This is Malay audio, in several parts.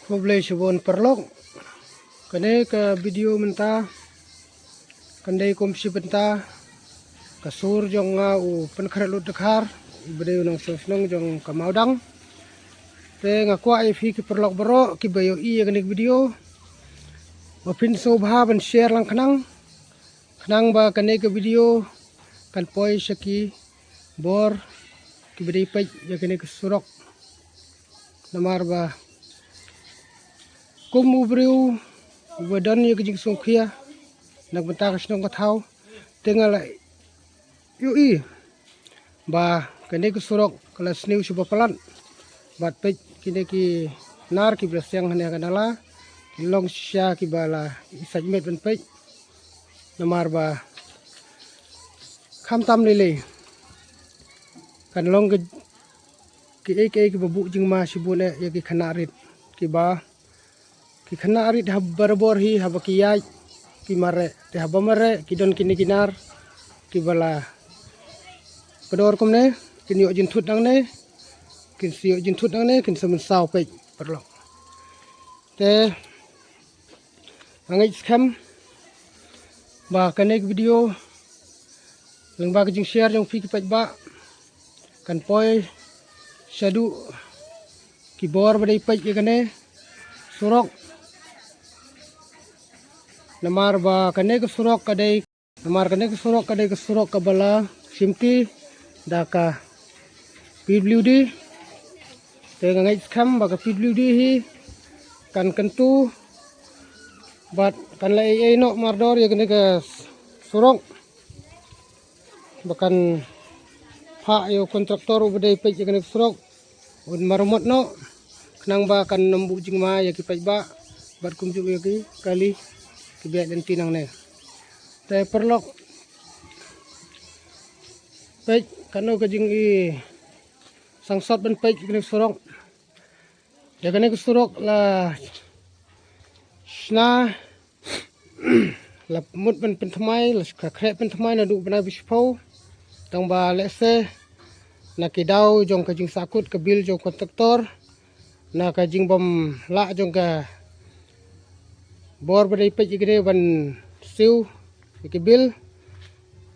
Boleh subon perlok kene ke video mentah kandai komsi benta kasur jong u penkar lut dekhar bede nong sonong jong kamaudang te ngakwa fi ki perlok bero ki bayo i kene video mapin sobha ban share lang khnang ba kene ke video kan poi shaki bor ki bede pai ya kene ke surok namar ba kum ubriu wadan ya kejing songkhia nak benta kasnong kathau tengal yui ba kene ke surok kelas new subapalan bat pej kine ki nar ki brasyang hane kanala long sya ki bala isajmet ben pej namar ba kham tam lele kan long ke ki babu jing ma sibune ya ki khanarit ki ba ki khanarit habbarbor hi habakiyai ki mare te habamare ki don kini kinar ki bala kedor komne kin yo jin thut dangne kin siyo jin thut dangne kin samun saw pej perlok te angai skam ba kanek video lang ba jing share jong fi ki pej ba kan poi shadu ki bor badai pej kane surok namar ba kane ke surok kadai namar kane ke surok kadai ke surok kabala simti daka PWD te ngai skam ba ka PWD hi kan kentu bat kan lai no mardor ya kane ke surok bahkan pha yo kontraktor ubadai pej ya kane surok un marmot no khnang ba kan nembu jingma ya ki pej ba bat kumju ya ki kali ki biak dan tinang ne te perlok pej kanu ke jing i sangsot ben pej kene surok ya kene ke surok la sna la mut ben penthmai la khre penthmai na du bana bispau tang ba lese na ki dau jong ka jing sakut ke bil jong kontraktor na ka jing bom la jong ka bor badai pej gede ban siu ki bil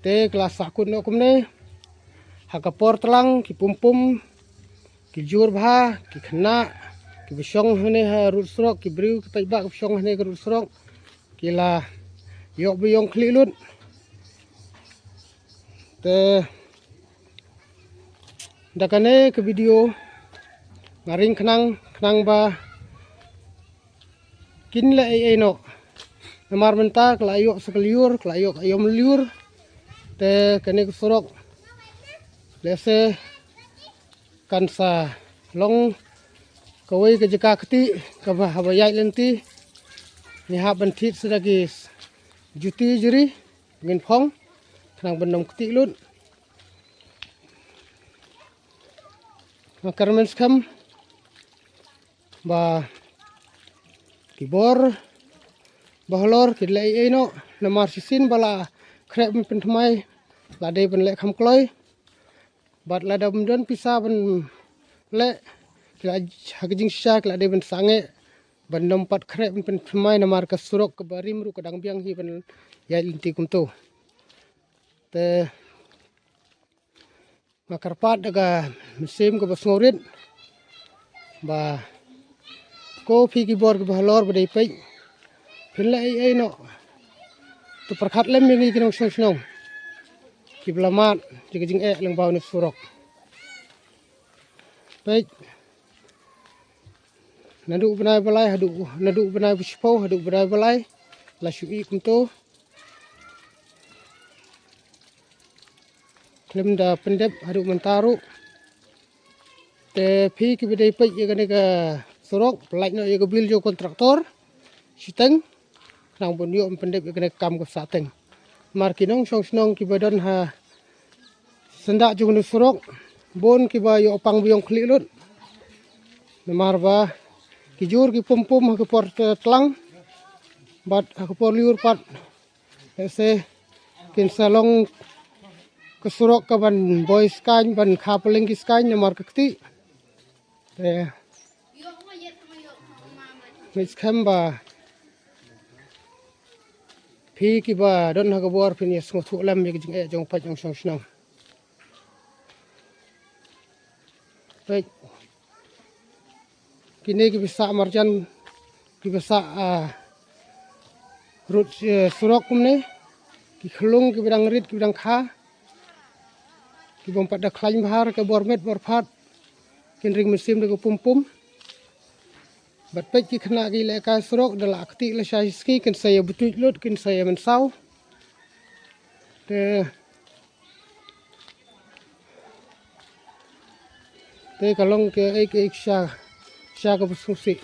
te kelas sakut no kumne hakapor telang ki pumpum ki jur bha ki khna ki bisong hne ha rut surok ki briu ki pej ba ki bisong hne ki rut surok ki la yok biyong khli lut te dakane ke video ngaring khnang ba kin le no namar menta klayok sekeliur klayok ayom liur te kene ke surok lese kansa long kawai ke jeka keti ke habayai lenti ni ha bentit sedagi juti jeri ngin phong khnang benom keti lut makarmen skam ba kibor bahlor kidlai no namar sisin bala krep pen thmai la dei ben le kham kloi bat la dam don pisa ben le la hagjing syak la dei ben sange ban nompat krep pen thmai namar ka surok ke barim ru kadang biang hi ben ya linti kumto te makarpat daga musim ke basngorit ba ko phi ki bor ke bahlor badai pej phile no tu perkhat lem mi ki nong snong ki blamat jing jing lang baw ni surok pej nadu benai balai nadu benai bispo hadu benai balai la shui kumto klem da pendep hadu mentaru te phi ki badai pej ya kane ka surok pelai no ya ke bil jo kontraktor siteng nang bon yo pendep ya kane kam ko sateng mar kinong snong ki badan ha senda jung ni surok bon ki ba yo pang biong khli lut namar ba ki jur ki pum ha por tlang bat ha por liur pat ese kin salong ke surok ka ban boys kan ban khapeling ki skan namar kti te ngis khamba phi ki ba don ha gabor phi ni sngo thu lam ye jing e jong pa jong song snong pe kini ki bisa marjan ki bisa rut surok kumne ki khlung ki bidang rit ki bidang kha ki bom pada khlain bahar ke bormet borphat kin ring mesim de pum pum bat pe ki khna ki le ka surok de la akti le sai ski kin saya butut lut kin saya men sau te kalong ke ek sha ka bususi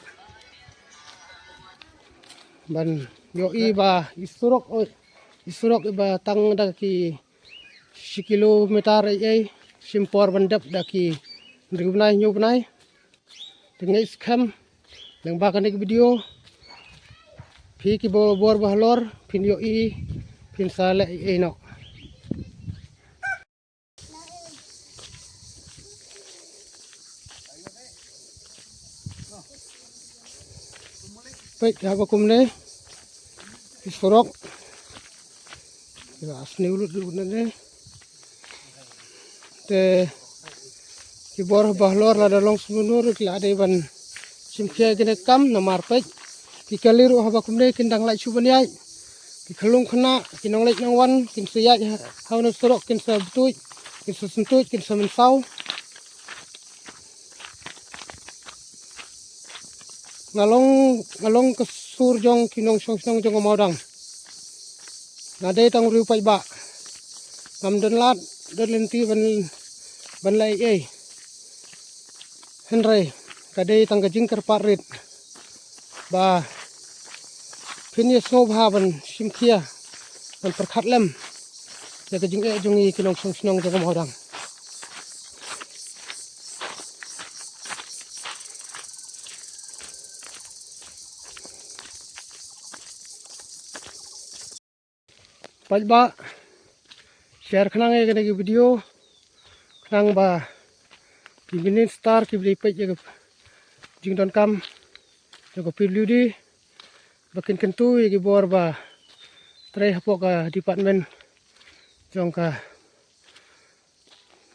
ban yo iba isurok iba tang da ki kilometer ai simpor bandap da ki ringnai nyubnai tengai skam nang ba kan video phi ki bor bahlor phin yo i phin sale ai no pe ha kumne isurok ya asni ulut ne te ki bor bahlor la dalong sunur ki ade ban simkhia gene kam namar pe ki kaliru haba kumne kindang lai subaniai ki khlung khna ki nong lai nong wan kin sia hauna surok kin sa butui kin sa suntui kin sa men sau ngalong ke sur jong kinong song jong maudang ngade tang riu pai ba ngam don lat don lenti ban lai ei henry kade tang gajing ker parit ba phinia snow ban simkhia ban perkhat lem ya gajing e jongi kinong song jong maudang ba share khnang e gane video khnang ba ki minin star ki bri pe jing don kam jo piludi bakin kentu ye bor ba trai hapok ka department jong ka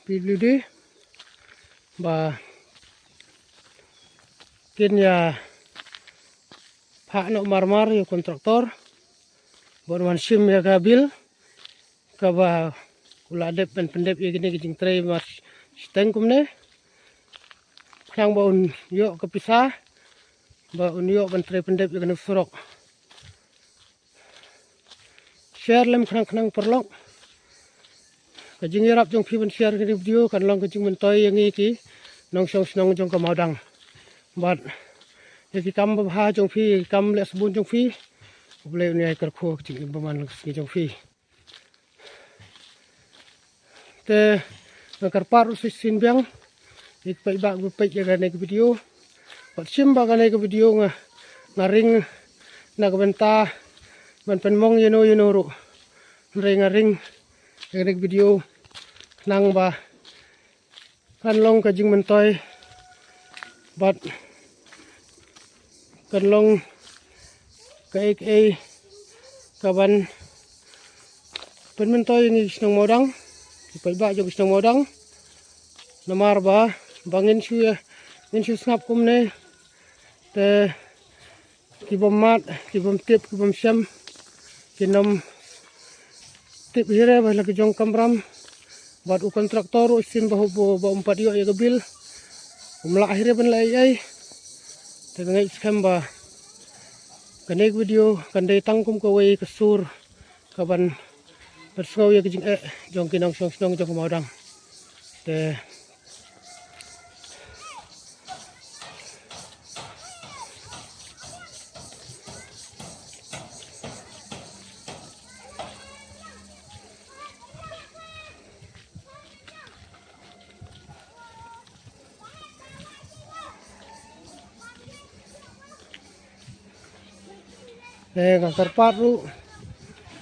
piludi ba kin ya pha no marmar yo kontraktor borwan sim ya gabil kaba uladep pen pendep ye gini jing trai mas steng kumne khang ba un yo kapisa ba un yo ban trai pendep ye gani surok share lem khang perlok ka jing yarap jong phi ban share gani video kan long ka jing men toy yang ki nong song snong jong ka maudang bat ye ki kam ba jong phi kam le sabun jong phi boleh ni aikar kho ching baman ni jong phi te nakar paru sin biang ik pai ba gu pai ga ne video pat sim ba ga ne video ngaring na ga benta ban pen mong yeno ru ngaring ga ne video nang ba kan long ka jing men toy bat kan long cái kaban pen toy ni snong modang pai ba jo snong modang namar ba bangin chu snap kumne te ki bom mat ki bom tip ki bom sham ki nom tip hire ba la ki jong kamram bat u kontraktor sim ba ba umpat yo ya bil umla akhire ban lai ai te ngai skamba kanek video kandai tangkum ko wei kesur kaban persau ya kijing jong kinong snong jong maudang te ngakar paru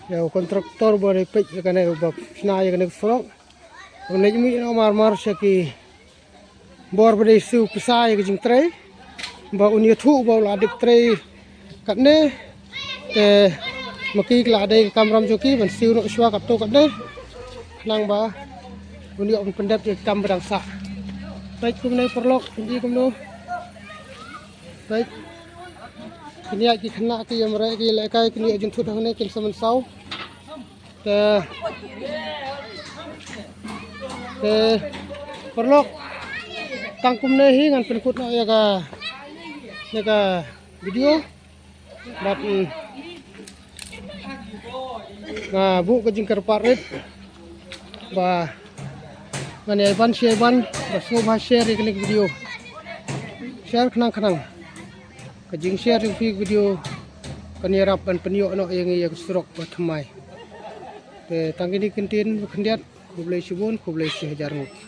ya kontraktor boleh pek ya kan ubah sna ya kan frog unek mi no mar syaki bor bade su pisa ya jing trai ba unia thu ba la dik tre kat ne te maki la dai kamram joki ban siu no shwa kap to kat ne nang ba unia on pendap je kam badang sa baik kum nei perlok indi kum no baik kini ki khana ki amra ki lekai kini ajun thu dhang ne kin saman sau te perlok tangkum ne hi ngan penkut na ya ka video dat bu ke jingkar parit ba ngani ban share ban ba so ba share ikni video share khnang ke jing share video kanirap ban penyo no yang ya surok ba thamai te tangini kintin khendiat kublai sibun kublai 1000